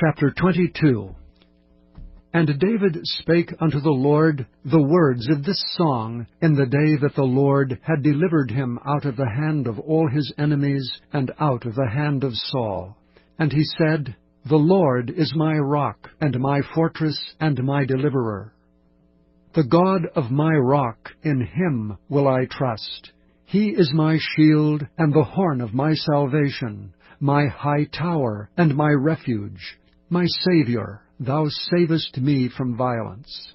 Chapter 22. And David spake unto the Lord the words of this song in the day that the Lord had delivered him out of the hand of all his enemies, and out of the hand of Saul. And he said, The Lord is my rock, and my fortress, and my deliverer. The God of my rock, in him will I trust. He is my shield, and the horn of my salvation, my high tower, and my refuge. My Saviour, thou savest me from violence.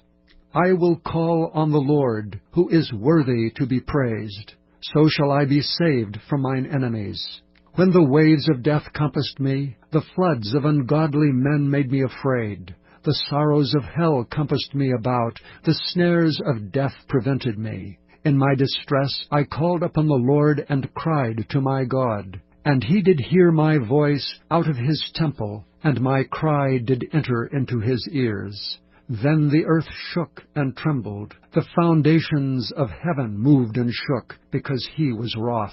I will call on the Lord, who is worthy to be praised. So shall I be saved from mine enemies. When the waves of death compassed me, the floods of ungodly men made me afraid. The sorrows of hell compassed me about, the snares of death prevented me. In my distress I called upon the Lord, and cried to my God. And he did hear my voice out of his temple, and my cry did enter into his ears. Then the earth shook and trembled. The foundations of heaven moved and shook, because he was wroth.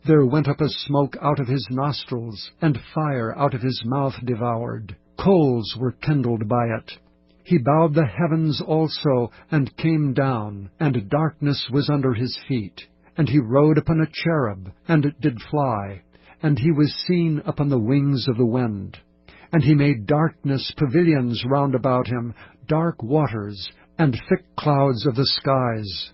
There went up a smoke out of his nostrils, and fire out of his mouth devoured. Coals were kindled by it. He bowed the heavens also, and came down, and darkness was under his feet. And he rode upon a cherub, and did fly, and he was seen upon the wings of the wind. And he made darkness pavilions round about him, dark waters, and thick clouds of the skies.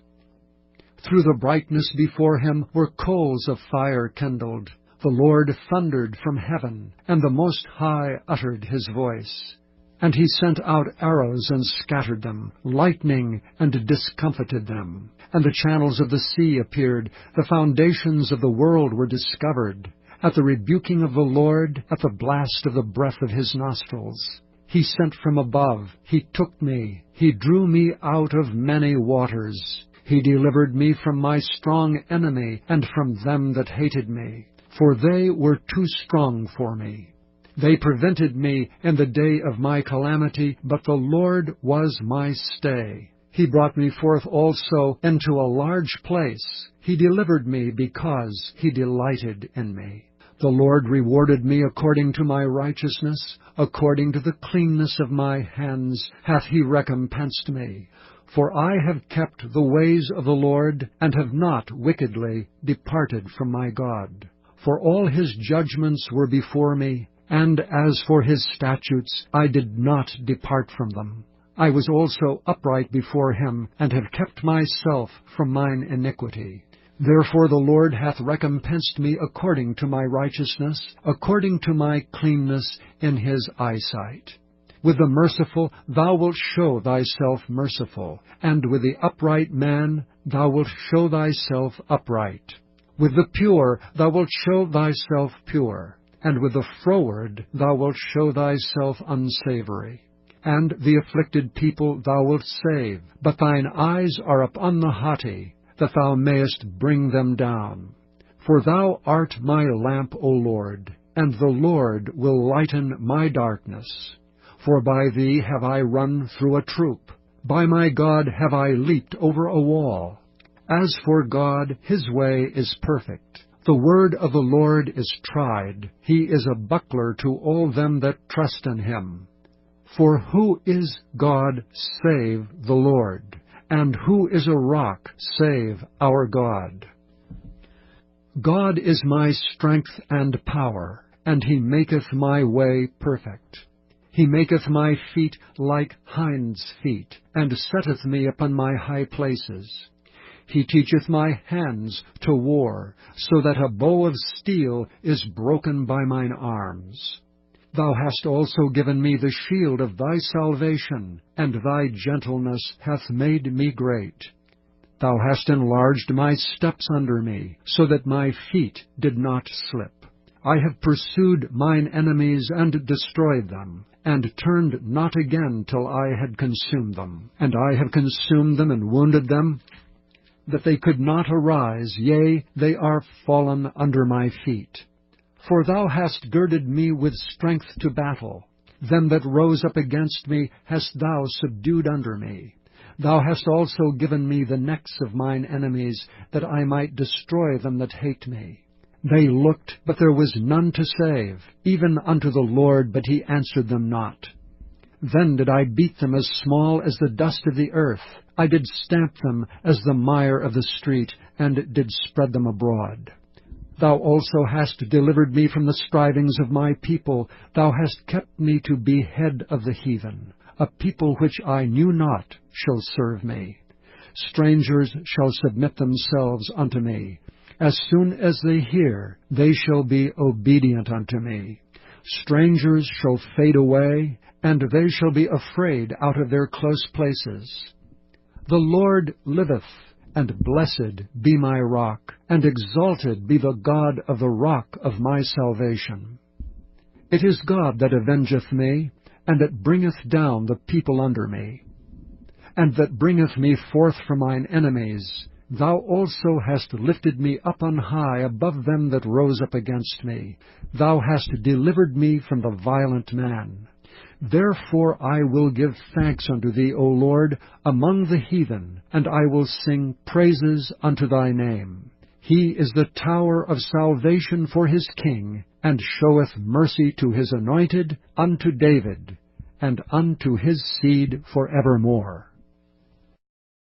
Through the brightness before him were coals of fire kindled. The Lord thundered from heaven, and the Most High uttered his voice. And he sent out arrows and scattered them, lightning and discomfited them. And the channels of the sea appeared, the foundations of the world were discovered. At the rebuking of the Lord, at the blast of the breath of his nostrils. He sent from above, he took me, he drew me out of many waters. He delivered me from my strong enemy, and from them that hated me. For they were too strong for me. They prevented me in the day of my calamity, but the Lord was my stay. He brought me forth also into a large place. He delivered me because he delighted in me. The Lord rewarded me according to my righteousness, according to the cleanness of my hands hath he recompensed me. For I have kept the ways of the Lord, and have not wickedly departed from my God. For all his judgments were before me, and as for his statutes, I did not depart from them. I was also upright before him, and have kept myself from mine iniquity. Therefore the Lord hath recompensed me according to my righteousness, according to my cleanness in his eyesight. With the merciful thou wilt show thyself merciful, and with the upright man thou wilt show thyself upright. With the pure thou wilt show thyself pure, and with the froward thou wilt show thyself unsavory. And the afflicted people thou wilt save, but thine eyes are upon the haughty, that thou mayest bring them down. For thou art my lamp, O Lord, and the Lord will lighten my darkness. For by thee have I run through a troop, by my God have I leaped over a wall. As for God, his way is perfect. The word of the Lord is tried. He is a buckler to all them that trust in him. For who is God save the Lord? And who is a rock save our God? God is my strength and power, and he maketh my way perfect. He maketh my feet like hinds' feet, and setteth me upon my high places. He teacheth my hands to war, so that a bow of steel is broken by mine arms. Thou hast also given me the shield of thy salvation, and thy gentleness hath made me great. Thou hast enlarged my steps under me, so that my feet did not slip. I have pursued mine enemies and destroyed them, and turned not again till I had consumed them. And I have consumed them and wounded them, that they could not arise, yea, they are fallen under my feet. For thou hast girded me with strength to battle. Them that rose up against me hast thou subdued under me. Thou hast also given me the necks of mine enemies, that I might destroy them that hate me. They looked, but there was none to save, even unto the Lord, but he answered them not. Then did I beat them as small as the dust of the earth. I did stamp them as the mire of the street, and did spread them abroad. Thou also hast delivered me from the strivings of my people. Thou hast kept me to be head of the heathen. A people which I knew not shall serve me. Strangers shall submit themselves unto me. As soon as they hear, they shall be obedient unto me. Strangers shall fade away, and they shall be afraid out of their close places. The Lord liveth, and blessed be my rock, and exalted be the God of the rock of my salvation. It is God that avengeth me, and that bringeth down the people under me, and that bringeth me forth from mine enemies. Thou also hast lifted me up on high above them that rose up against me. Thou hast delivered me from the violent man. Therefore I will give thanks unto thee, O Lord, among the heathen, and I will sing praises unto thy name. He is the tower of salvation for his king, and showeth mercy to his anointed, unto David, and unto his seed forevermore.